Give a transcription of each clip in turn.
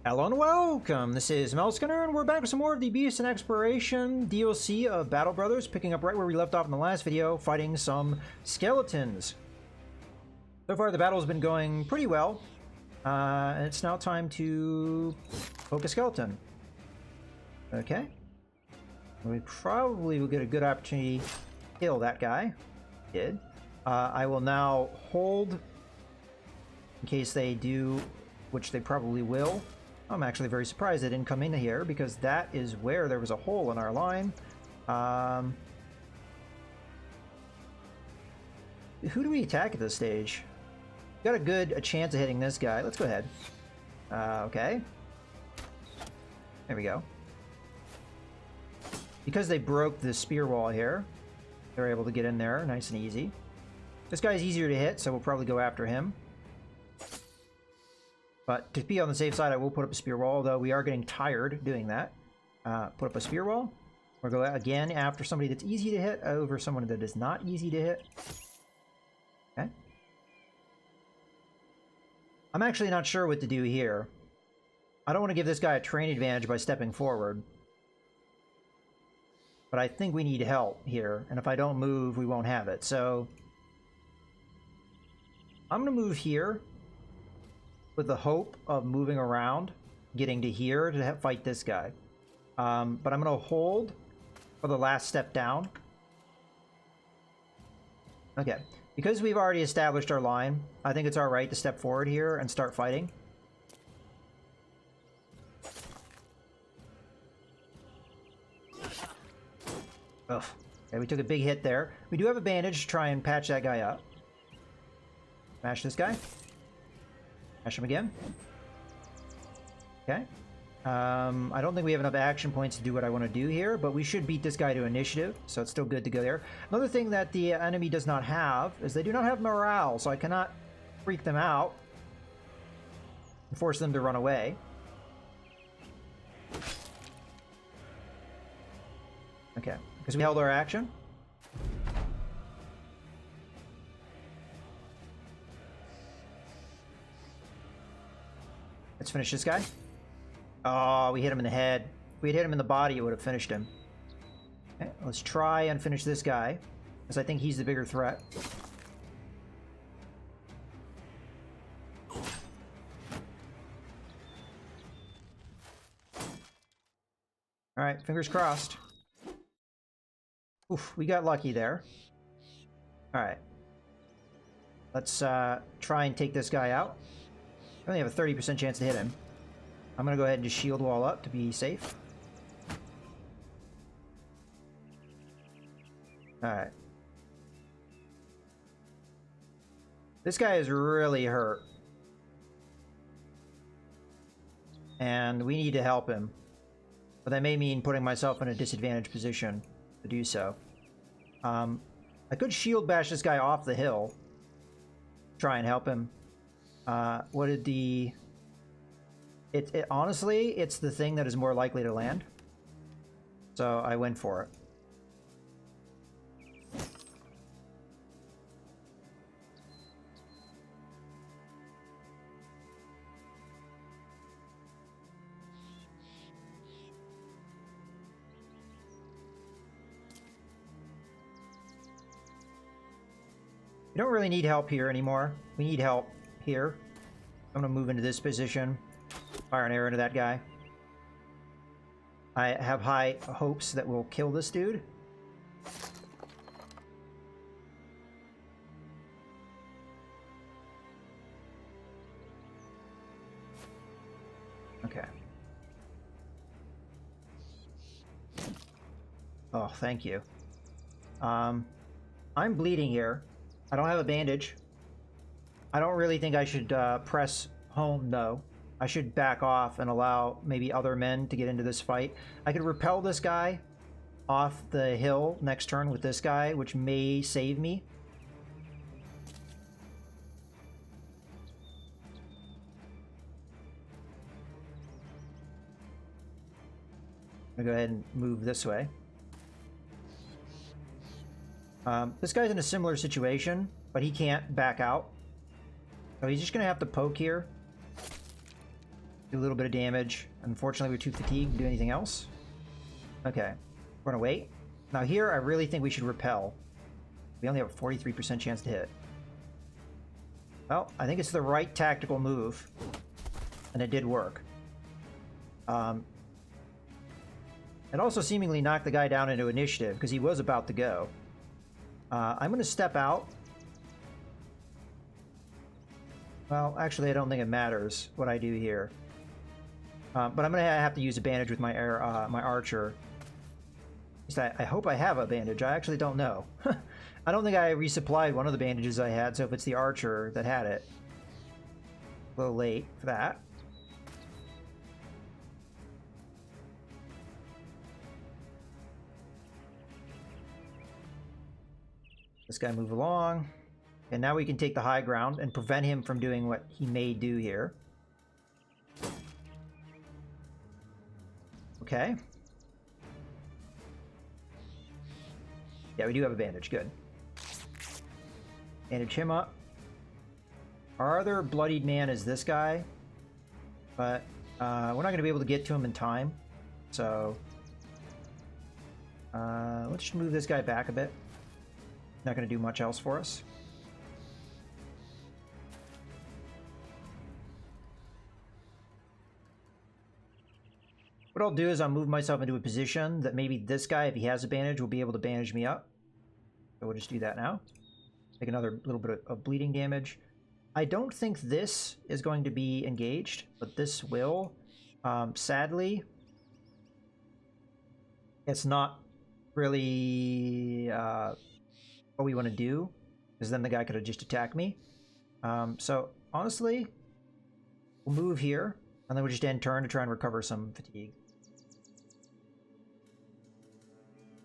Hello and welcome, this is Melskinner, and we're back with some more of the Beast and Exploration DLC of Battle Brothers, picking up right where we left off in the last video, fighting some skeletons. So far the battle has been going pretty well, and it's now time to poke a skeleton. Okay. We probably will get a good opportunity to kill that guy. Did. I will now hold in case they do, which they probably will. I'm actually very surprised they didn't come in here, because that is where there was a hole in our line. Who do we attack at this stage? Got a chance of hitting this guy. Let's go ahead. Okay. There we go. Because they broke the spear wall here, they're able to get in there nice and easy. This guy's easier to hit, so we'll probably go after him. But to be on the safe side, I will put up a spear wall, although we are getting tired doing that. Put up a spear wall. We'll go again after somebody that's easy to hit over someone that is not easy to hit. Okay. I'm actually not sure what to do here. I don't want to give this guy a terrain advantage by stepping forward. But I think we need help here, and if I don't move, we won't have it. So I'm going to move here, with the hope of moving around, getting to here to fight this guy. But I'm going to hold for the last step down. Okay. Because we've already established our line, I think it's alright to step forward here and start fighting. Ugh. Okay, we took a big hit there. We do have a bandage to try and patch that guy up. Smash this guy. Smash him again. Okay. I don't think we have enough action points to do what I want to do here, but we should beat this guy to initiative, so it's still good to go there. Another thing that the enemy does not have is they do not have morale, so I cannot freak them out and force them to run away. Okay, because we held our action. Let's finish this guy. Oh, we hit him in the head. If we had hit him in the body, it would have finished him. Okay, let's try and finish this guy, because I think he's the bigger threat. Alright, fingers crossed. Oof, we got lucky there. Alright. Let's try and take this guy out. I only have a 30% chance to hit him. I'm going to go ahead and just shield wall up to be safe. Alright. This guy is really hurt. And we need to help him. But that may mean putting myself in a disadvantaged position to do so. I could shield bash this guy off the hill. Try and help him. What did the... honestly, it's the thing that is more likely to land. So I went for it. We don't really need help here anymore. We need help here. I'm going to move into this position. Fire an arrow into that guy. I have high hopes that we'll kill this dude. Okay. Oh, thank you. I'm bleeding here. I don't have a bandage. I don't really think I should press home, though. I should back off and allow maybe other men to get into this fight. I could repel this guy off the hill next turn with this guy, which may save me. I'm gonna go ahead and move this way. This guy's in a similar situation, but he can't back out. So he's just gonna have to poke here. Do a little bit of damage. Unfortunately, we're too fatigued to do anything else. Okay, we're gonna wait. Now here, I really think we should repel. We only have a 43% chance to hit. Well, I think it's the right tactical move, and it did work. It also seemingly knocked the guy down into initiative, because he was about to go. I'm going to step out. Well, actually, I don't think it matters what I do here. But I'm going to have to use a bandage with my my archer. I hope I have a bandage. I actually don't know. I don't think I resupplied one of the bandages I had, so if it's the archer that had it. A little late for that. This guy move along. And now we can take the high ground and prevent him from doing what he may do here. Okay. Yeah, we do have a bandage. Good. Bandage him up. Our other bloodied man is this guy. But we're not going to be able to get to him in time. So let's just move this guy back a bit. Not going to do much else for us. What I'll do is I'll move myself into a position that maybe this guy, if he has a bandage, will be able to bandage me up. So we'll just do that now. Take another little bit of bleeding damage. I don't think this is going to be engaged, but this will. Sadly, it's not really what we want to do, because then the guy could have just attacked me. So honestly, we'll move here, and then we'll just end turn to try and recover some fatigue.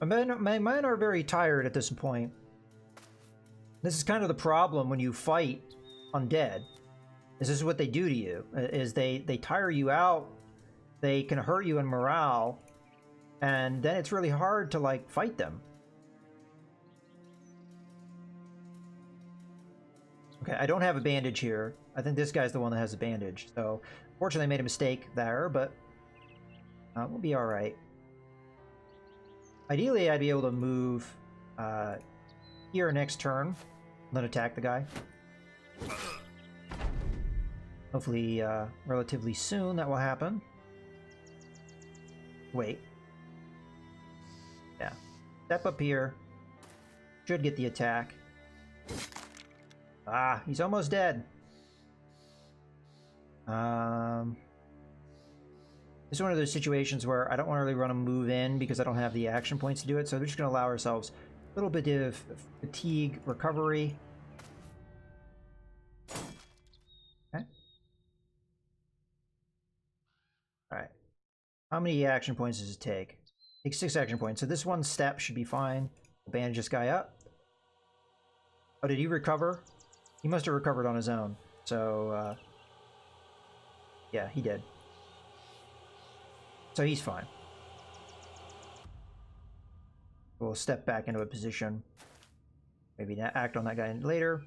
My men are very tired at this point. This is kind of the problem when you fight undead. This is what they do to you. Is they tire you out. They can hurt you in morale, and then it's really hard to like fight them. Okay, I don't have a bandage here. I think this guy's the one that has a bandage. So, fortunately, I made a mistake there, but we'll be all right. Ideally, I'd be able to move here next turn, and then attack the guy. Hopefully, relatively soon that will happen. Wait. Yeah. Step up here. Should get the attack. Ah, he's almost dead. It's one of those situations where I don't want to really run a move in because I don't have the action points to do it, so we're just going to allow ourselves a little bit of fatigue recovery. Okay. Alright. How many action points does it take? It takes 6 action points, so this one step should be fine. We'll bandage this guy up. Oh, did he recover? He must have recovered on his own. So, yeah, he did. So he's fine. We'll step back into a position. Maybe act on that guy later.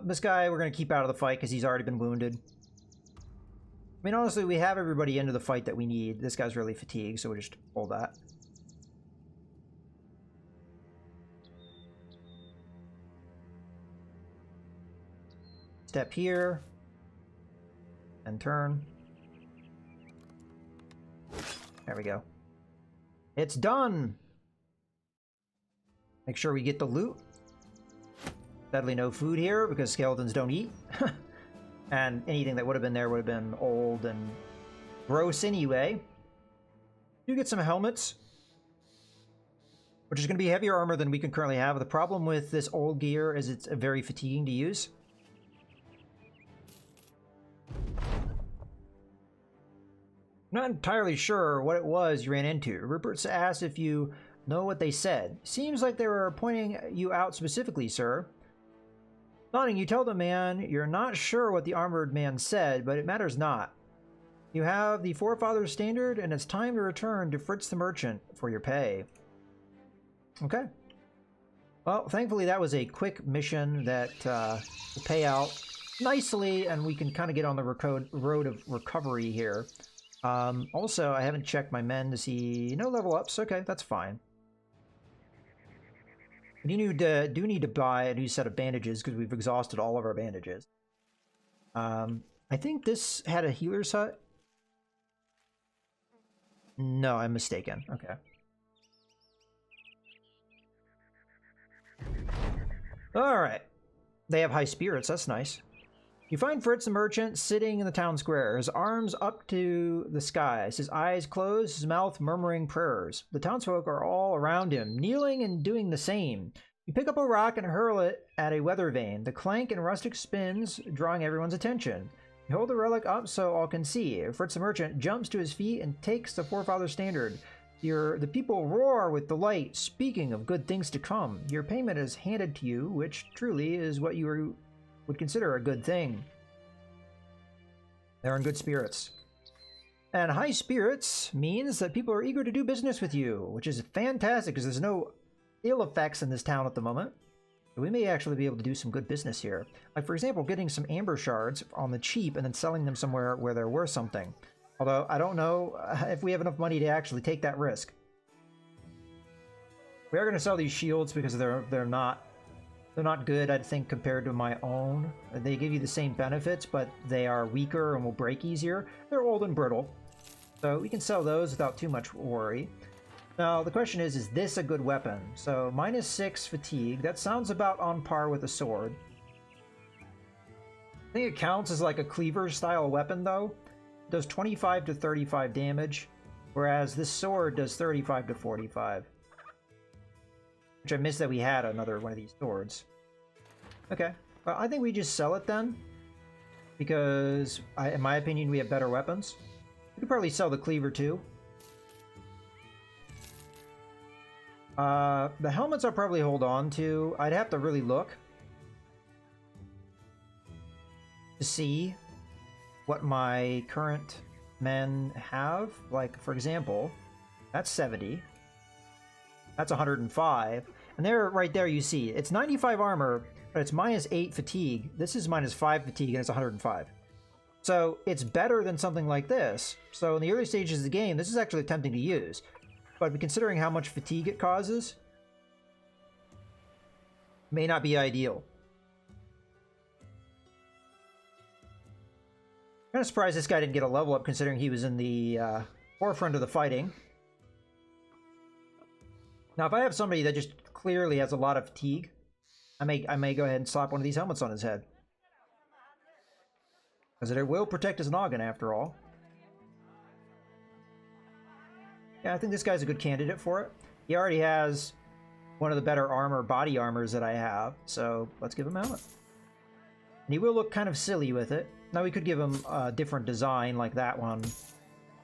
This guy we're going to keep out of the fight because he's already been wounded. I mean, honestly, we have everybody into the fight that we need. This guy's really fatigued, so we'll just hold that. Step here. And turn. There we go. It's done! Make sure we get the loot. Sadly, no food here because skeletons don't eat. And anything that would have been there would have been old and gross anyway. You get some helmets, which is going to be heavier armor than we can currently have. The problem with this old gear is it's very fatiguing to use. I'm not entirely sure what it was you ran into. Rupert's asked if you know what they said. Seems like they were pointing you out specifically, sir. Nodding, you tell the man you're not sure what the armored man said, but it matters not. You have the Forefathers standard, and it's time to return to Fritz the Merchant for your pay. Okay. Well, thankfully that was a quick mission that will pay out nicely, and we can kind of get on the road of recovery here. Also, I haven't checked my men to see no level ups. Okay, that's fine. We do need to buy a new set of bandages because we've exhausted all of our bandages. I think this had a healer's hut. No, I'm mistaken. Okay. Alright. They have high spirits, that's nice. You find Fritz the merchant sitting in the town square, his arms up to the skies, his eyes closed, his mouth murmuring prayers. The townsfolk are all around him, kneeling and doing the same. You pick up a rock and hurl it at a weather vane. The clank and rustic spins, drawing everyone's attention. You hold the relic up so all can see. Fritz the merchant jumps to his feet and takes the forefather standard. The people roar with delight, speaking of good things to come. Your payment is handed to you, which truly is what you would consider a good thing. They're in good spirits. And high spirits means that people are eager to do business with you, which is fantastic because there's no ill effects in this town at the moment. We may actually be able to do some good business here. Like, for example, getting some amber shards on the cheap and then selling them somewhere where they're worth something. Although, I don't know if we have enough money to actually take that risk. We are going to sell these shields because they're not good, I think, compared to my own. They give you the same benefits, but they are weaker and will break easier. They're old and brittle, so we can sell those without too much worry. Now, the question is this a good weapon? So, -6 fatigue. That sounds about on par with a sword. I think it counts as like a cleaver-style weapon, though. It does 25 to 35 damage, whereas this sword does 35 to 45. Which I missed that we had another one of these swords. Okay, well, I think we just sell it then, because in my opinion we have better weapons. We could probably sell the cleaver too. The helmets I'll probably hold on to. I'd have to really look to see what my current men have. Like, for example, that's 70. That's 105. And there, right there, you see, it's 95 armor, but it's -8 fatigue. This is -5 fatigue, and it's 105. So it's better than something like this. So in the early stages of the game, this is actually tempting to use. But considering how much fatigue it causes, may not be ideal. Kind of surprised this guy didn't get a level up considering he was in the forefront of the fighting. Now, if I have somebody that just clearly has a lot of fatigue, I may go ahead and slap one of these helmets on his head. Because it will protect his noggin, after all. Yeah, I think this guy's a good candidate for it. He already has one of the better body armors that I have, so let's give him a helmet. And he will look kind of silly with it. Now, we could give him a different design, like that one,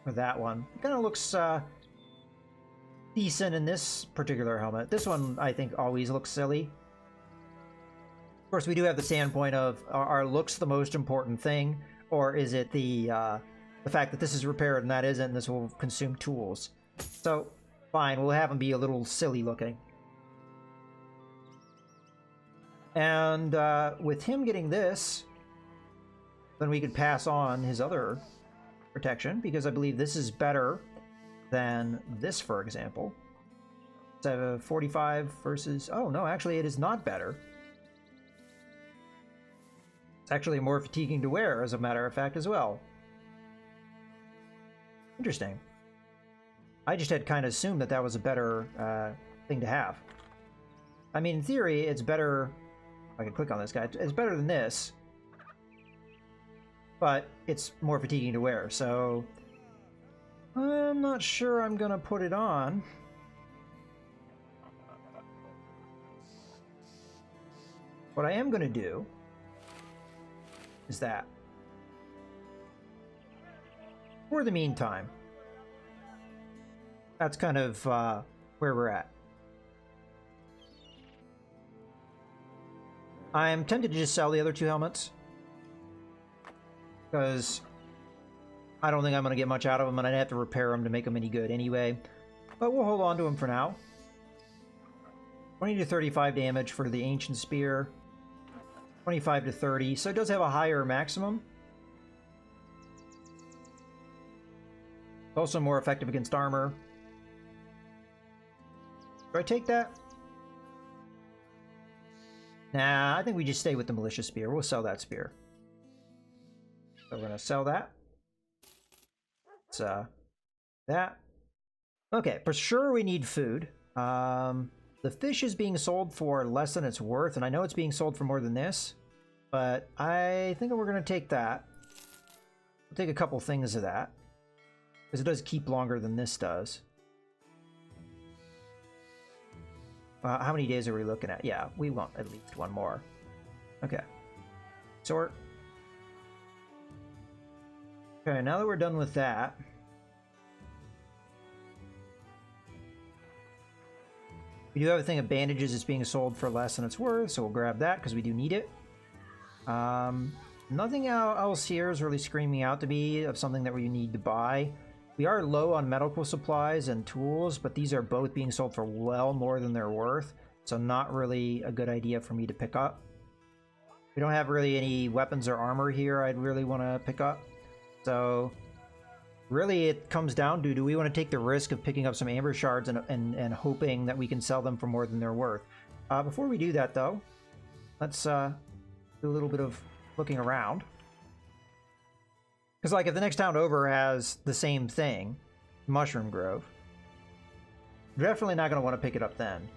or that one. It kind of looks decent in this particular helmet. This one, I think, always looks silly. Of course, we do have the standpoint of, are looks the most important thing, or is it the fact that this is repaired and that isn't, and this will consume tools? So, fine, we'll have him be a little silly looking. And with him getting this, then we could pass on his other protection, because I believe this is better than this, for example. So 45 versus... Oh, no, actually, it is not better. It's actually more fatiguing to wear, as a matter of fact, as well. Interesting. I just had kind of assumed that that was a better thing to have. I mean, in theory, it's better... I can click on this guy. It's better than this. But it's more fatiguing to wear, so... I'm not sure I'm gonna put it on. What I am gonna do is that. For the meantime, that's kind of where we're at. I'm tempted to just sell the other two helmets, because I don't think I'm going to get much out of them, and I'd have to repair them to make them any good anyway. But we'll hold on to them for now. 20 to 35 damage for the Ancient Spear. 25 to 30, so it does have a higher maximum. It's also more effective against armor. Do I take that? Nah, I think we just stay with the militia spear. We'll sell that spear. So we're gonna sell that. It's that. Okay, for sure we need food. The fish is being sold for less than it's worth, and I know it's being sold for more than this, but I think we're gonna take that. We'll take a couple things of that, because it does keep longer than this does. How many days are we looking at? Yeah, we want at least one more. Okay. Sort. Okay, now that we're done with that, we do have a thing of bandages that's being sold for less than it's worth, so we'll grab that because we do need it. Nothing else here is really screaming out to me of something that we need to buy. We are low on medical supplies and tools, but these are both being sold for well more than they're worth, so not really a good idea for me to pick up. We don't have really any weapons or armor here I'd really want to pick up. So really it comes down to, do we want to take the risk of picking up some amber shards and hoping that we can sell them for more than they're worth? Before we do that though, let's do a little bit of looking around. Because like if the next town over has the same thing, Mushroom Grove, we're definitely not going to want to pick it up then.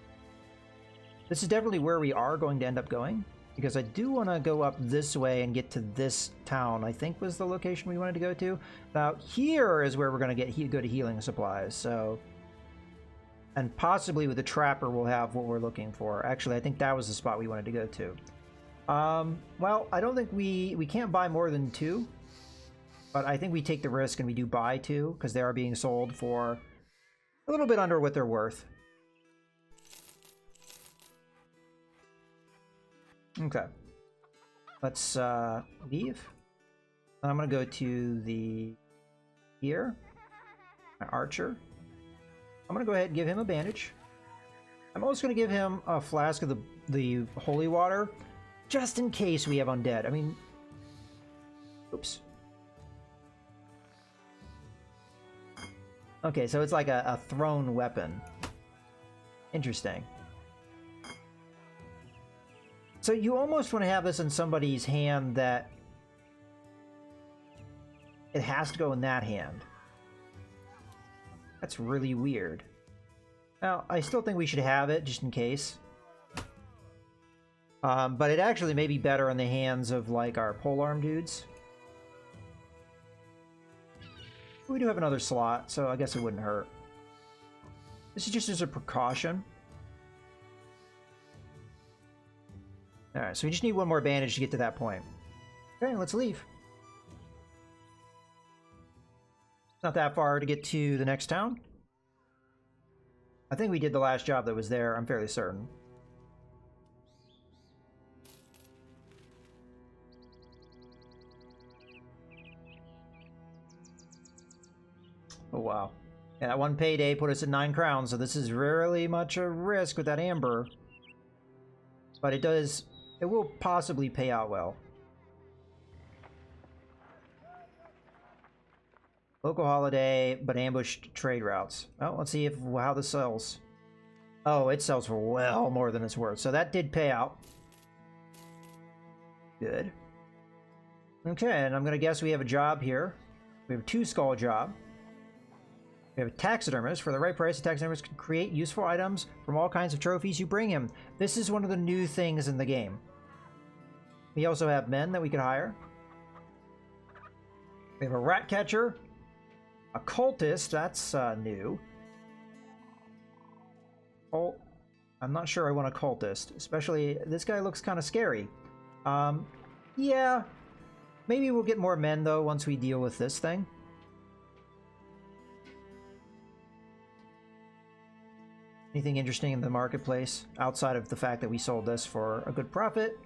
This is definitely where we are going to end up going, because I do want to go up this way and get to this town, I think was the location we wanted to go to. Now here is where we're going to get good healing supplies, so... And possibly with the trapper we'll have what we're looking for. Actually, I think that was the spot we wanted to go to. Well, I don't think we can't buy more than 2. But I think we take the risk and we do buy 2, because they are being sold for a little bit under what they're worth. Okay. Let's leave. I'm going to go to the... here. My archer. I'm going to go ahead and give him a bandage. I'm also going to give him a flask of the holy water, just in case we have undead. I mean... Oops. Okay, so it's like a thrown weapon. Interesting. So you almost want to have this in somebody's hand that it has to go in that hand. That's really weird. Now, I still think we should have it, just in case. But it actually may be better in the hands of, like, our polearm dudes. We do have another slot, so I guess it wouldn't hurt. This is just as a precaution. Alright, so we just need one more bandage to get to that point. Okay, let's leave. Not that far to get to the next town. I think we did the last job that was there, I'm fairly certain. Oh wow. Yeah, that one payday put us at 9 crowns, so this is really much a risk with that amber. But it will possibly pay out well. Local holiday, but ambushed trade routes. Well, let's see how this sells. Oh, it sells for well more than it's worth, so that did pay out. Good. Okay, and I'm gonna guess we have a job here. We have a 2 skull job. We have a taxidermist. For the right price, a taxidermist can create useful items from all kinds of trophies you bring him. This is one of the new things in the game. We also have men that we could hire. We have a rat catcher. A cultist. That's new. Oh, I'm not sure I want a cultist. Especially, this guy looks kind of scary. Yeah. Maybe we'll get more men, though, once we deal with this thing. Anything interesting in the marketplace outside of the fact that we sold this for a good profit?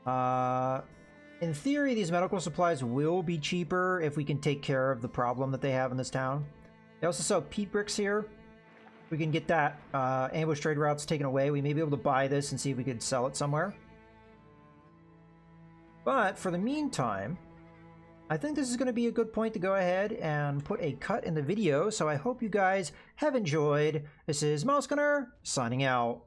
In theory, these medical supplies will be cheaper if we can take care of the problem that they have in this town. They also sell peat bricks here. We can get that ambush trade routes taken away. We may be able to buy this and see if we could sell it somewhere. But for the meantime, I think this is going to be a good point to go ahead and put a cut in the video, so I hope you guys have enjoyed. This is Mouse Gunner, signing out.